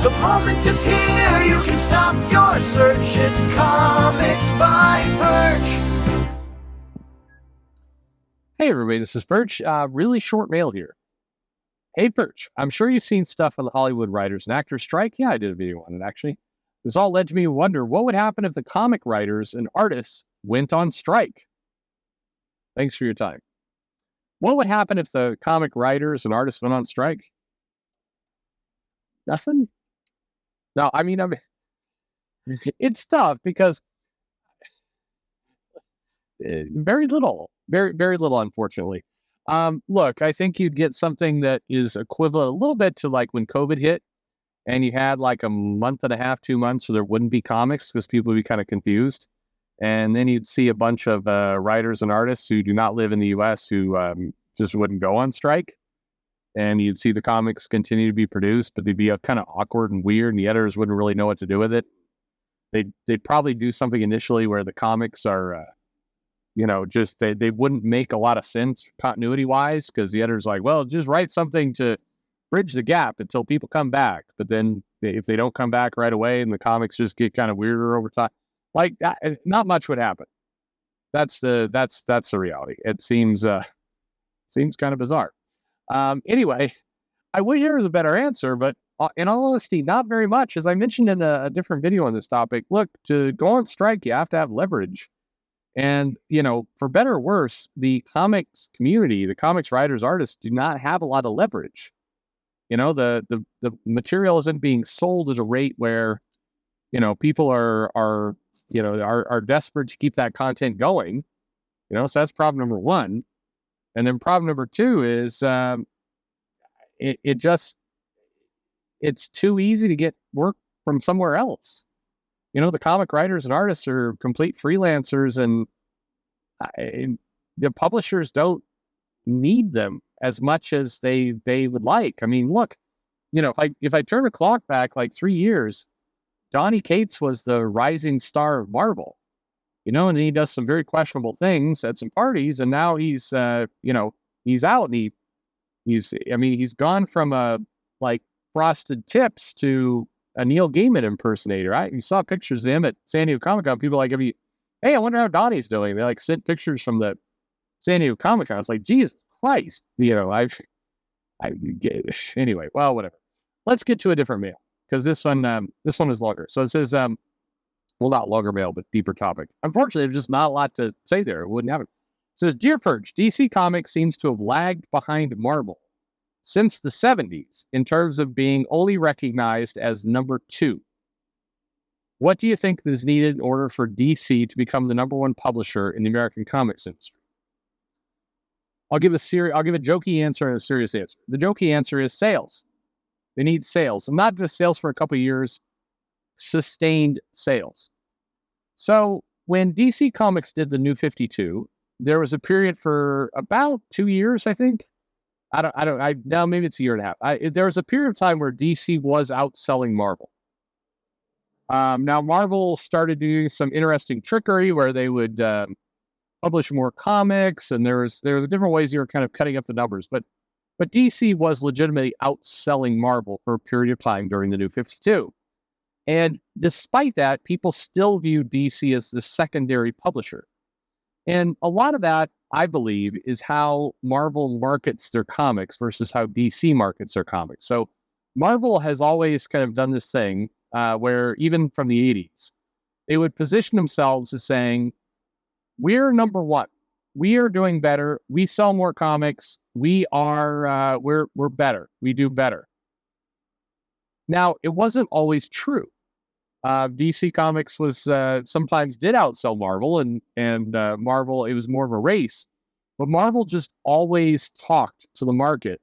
The moment is here, you can stop your search. It's Comics by Perch. Hey everybody, this is Perch. Really short mail here. Hey Perch, I'm sure you've seen stuff on the Hollywood writers and actors strike. Yeah, I did a video on it actually. This all led me to wonder what would happen if the comic writers and artists went on strike. Thanks for your time. What would happen if the comic writers and artists went on strike? Nothing? No, I mean, it's tough because very little, very little, unfortunately. Look, I think you'd get something that is equivalent a little bit to like when COVID hit and you had like a month and a half, 2 months, so there wouldn't be comics because people would be kind of confused. And then you'd see a bunch of writers and artists who do not live in the U.S. who just wouldn't go on strike. And you'd see the comics continue to be produced, but they'd be kind of awkward and weird, and the editors wouldn't really know what to do with it. They'd probably do something initially where the comics are, just they wouldn't make a lot of sense continuity wise because the editor's like, well, just write something to bridge the gap until people come back. But then if they don't come back right away and the comics just get kind of weirder over time, like that, not much would happen. That's the reality. It seems kind of bizarre. Anyway, I wish there was a better answer, but in all honesty, not very much. As I mentioned in a different video on this topic, look, to go on strike, you have to have leverage. And, for better or worse, the comics community, the comics writers, artists do not have a lot of leverage. The material isn't being sold at a rate where, people are desperate to keep that content going. So that's problem number one. And then problem number two is it's too easy to get work from somewhere else. The comic writers and artists are complete freelancers, and the publishers don't need them as much as they would like. I mean, look, if I turn the clock back like 3 years, Donny Cates was the rising star of Marvel, and he does some very questionable things at some parties, and now he's he's out, and he's gone from like Frosted Tips to a Neil Gaiman impersonator. You saw pictures of him at San Diego Comic-Con. People like, hey, I wonder how Donnie's doing. They like sent pictures from the San Diego Comic-Con. It's like, Jesus Christ. Anyway, well, whatever. Let's get to a different mail because this one is longer. So it says, well, not longer mail, but deeper topic. Unfortunately, there's just not a lot to say there. It wouldn't happen. It says, Dear Perch, DC Comics seems to have lagged behind Marvel since the 70s in terms of being only recognized as number 2. What do you think is needed in order for DC to become the number 1 publisher in the American comics industry? I'll give a jokey answer and a serious answer. The jokey answer is sales. They need sales, and not just sales for a couple of years, sustained sales. So when DC Comics did the New 52, there was a period for about 2 years, I think. Now maybe it's a year and a half. There was a period of time where DC was outselling Marvel. Now Marvel started doing some interesting trickery where they would publish more comics, and there was different ways you were kind of cutting up the numbers, but DC was legitimately outselling Marvel for a period of time during the New 52. And despite that, people still view DC as the secondary publisher. And a lot of that, I believe, is how Marvel markets their comics versus how DC markets their comics. So Marvel has always kind of done this thing where even from the 80s, they would position themselves as saying, we're number 1. We are doing better. We sell more comics. We are, we're better. We do better. Now, it wasn't always true. DC Comics was sometimes did outsell Marvel, and Marvel, it was more of a race. But Marvel just always talked to the market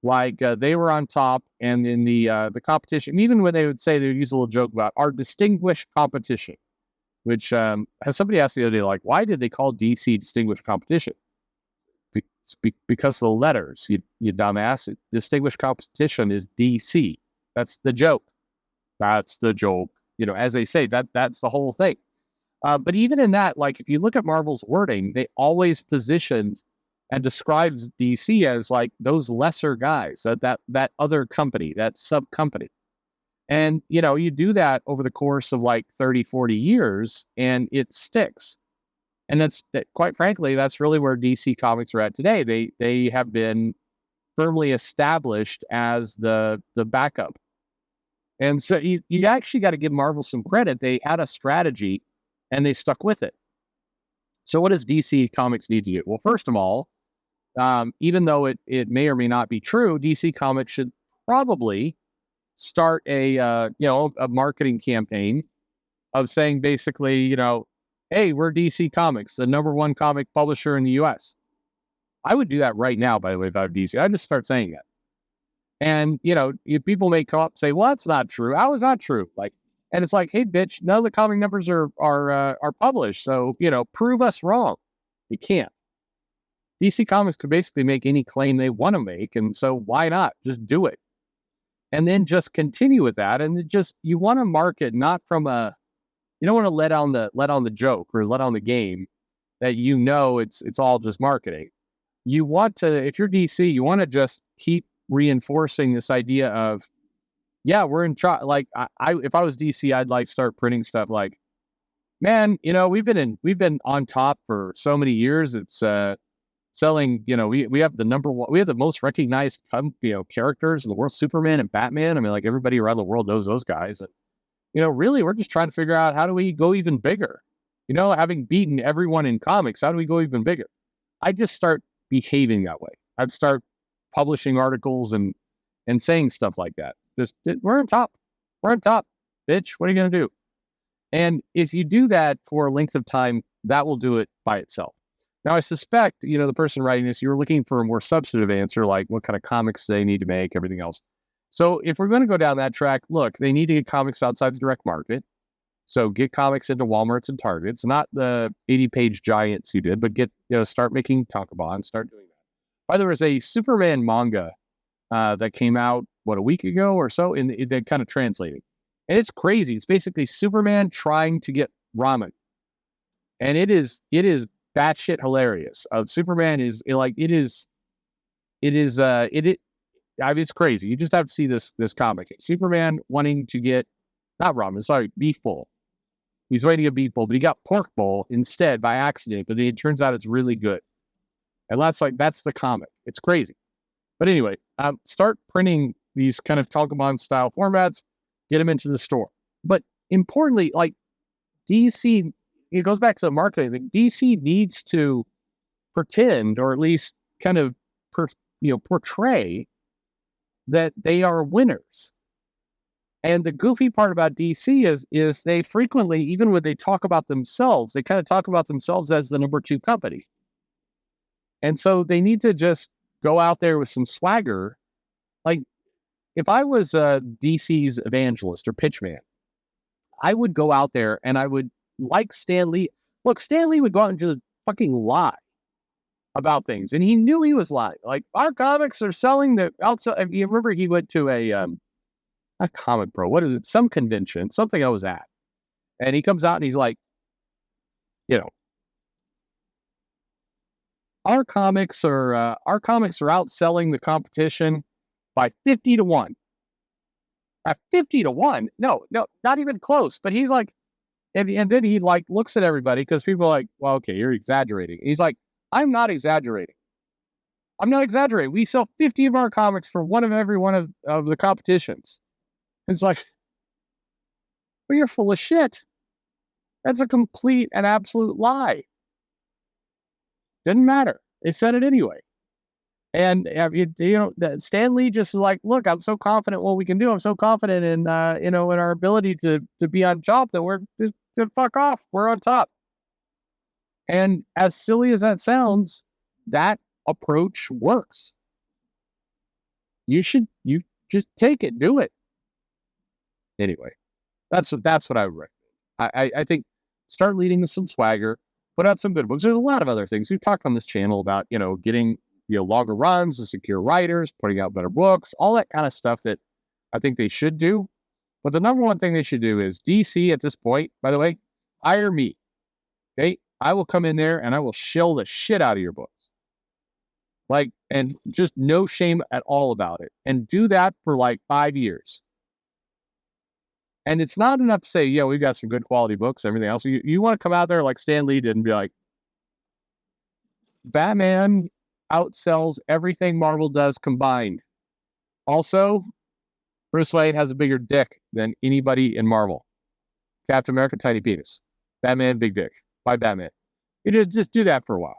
like they were on top, and in the competition, even when they would use a little joke about our distinguished competition, which has somebody asked me the other day, like, why did they call DC distinguished competition? Because of the letters, you dumbass. Distinguished competition is DC. That's the joke. That's the joke. As they say, that's the whole thing. But even in that, like, if you look at Marvel's wording, they always positioned and describes DC as like those lesser guys, that other company, that sub company. And, you do that over the course of like 30, 40 years and it sticks. And quite frankly, that's really where DC Comics are at today. They have been firmly established as the backup. And so you actually got to give Marvel some credit. They had a strategy and they stuck with it. So what does DC Comics need to do? Well, first of all, even though it may or may not be true, DC Comics should probably start a marketing campaign of saying basically, hey, we're DC Comics, the #1 comic publisher in the US. I would do that right now, by the way, if I were DC. I'd just start saying it. And, people may come up and say, well, that's not true. How is that true? And it's like, hey, bitch, none of the comic numbers are published. So, prove us wrong. You can't. DC Comics could basically make any claim they want to make. And so why not? Just do it. And then just continue with that. And you want to market not from you don't want to let on the joke or let on the game that it's all just marketing. You want to, if you're DC, you want to just keep reinforcing this idea of, yeah, we're in charge. Like if I was DC, I'd start printing stuff like, man, we've been on top for so many years. It's selling, we have the #1, we have the most recognized characters in the world, Superman and Batman. I mean, like everybody around the world knows those guys. And, really, we're just trying to figure out how do we go even bigger? Having beaten everyone in comics, how do we go even bigger? I'd just start behaving that way. I'd start publishing articles and saying stuff like that. We're on top. We're on top, bitch. What are you going to do? And if you do that for a length of time, that will do it by itself. Now, I suspect, the person writing this, you're looking for a more substantive answer, like what kind of comics they need to make, everything else. So if we're going to go down that track, look, they need to get comics outside the direct market. So get comics into Walmarts and Targets, not the 80-page giants you did, but start making tankobon, start doing that. By the way, there's a Superman manga that came out, a week ago or so, and they're kind of translating. And it's crazy. It's basically Superman trying to get ramen. And it is batshit hilarious. Superman is like, it's crazy. You just have to see this comic. Superman wanting to get, not ramen, sorry, beef bowl. He's waiting a beef bowl, but he got pork bowl instead by accident. But it turns out it's really good. And that's the comic. It's crazy. But anyway, start printing these kind of Tankobon style formats, get them into the store. But importantly, like DC, it goes back to the marketing thing. DC needs to pretend, or at least kind of portray that they are winners. And the goofy part about DC is they frequently, even when they talk about themselves, they kind of talk about themselves as the #2 company. And so they need to just go out there with some swagger. Like if I was DC's evangelist or pitchman, I would go out there and I would, like Stan Lee. Look, Stan Lee would go out and just fucking lie about things. And he knew he was lying. Like, our comics are selling the outside. You remember he went to a Comic Pro. What is it? Some convention, something I was at. And he comes out and he's like, our comics are outselling the competition by 50 to 1. At 50 to 1? No, not even close. But he's like, and then he like looks at everybody because people are like, well, okay, you're exaggerating. He's like, I'm not exaggerating. We sell 50 of our comics for one of every one of the competitions. It's like, well, you're full of shit. That's a complete and absolute lie. Didn't matter. They said it anyway. And Stan Lee just is like, look, I'm so confident what we can do. I'm so confident in in our ability to be on top that we're just fuck off. We're on top. And as silly as that sounds, that approach works. You just take it, do it. Anyway, that's what I would recommend. I think start leading with some swagger, put out some good books. There's a lot of other things we've talked on this channel about, getting longer runs, to secure writers, putting out better books, all that kind of stuff that I think they should do. But the #1 thing they should do is DC at this point, by the way, hire me. Okay, I will come in there and I will shill the shit out of your books. And just no shame at all about it. And do that for 5 years. And it's not enough to say, yeah, we've got some good quality books, everything else. You want to come out there like Stan Lee did and be like, Batman outsells everything Marvel does combined. Also, Bruce Wayne has a bigger dick than anybody in Marvel. Captain America, tiny penis. Batman, big dick. By Batman. You just do that for a while.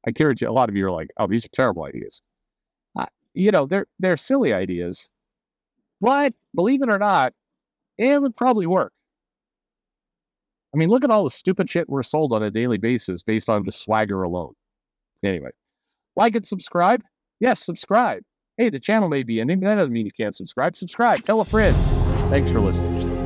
I guarantee a lot of you are like, oh, these are terrible ideas. They're silly ideas. But believe it or not, it would probably work. I mean, look at all the stupid shit we're sold on a daily basis based on just swagger alone. Anyway, like and subscribe. Yes, subscribe. Hey, the channel may be ending, but that doesn't mean you can't subscribe. Subscribe. Tell a friend. Thanks for listening.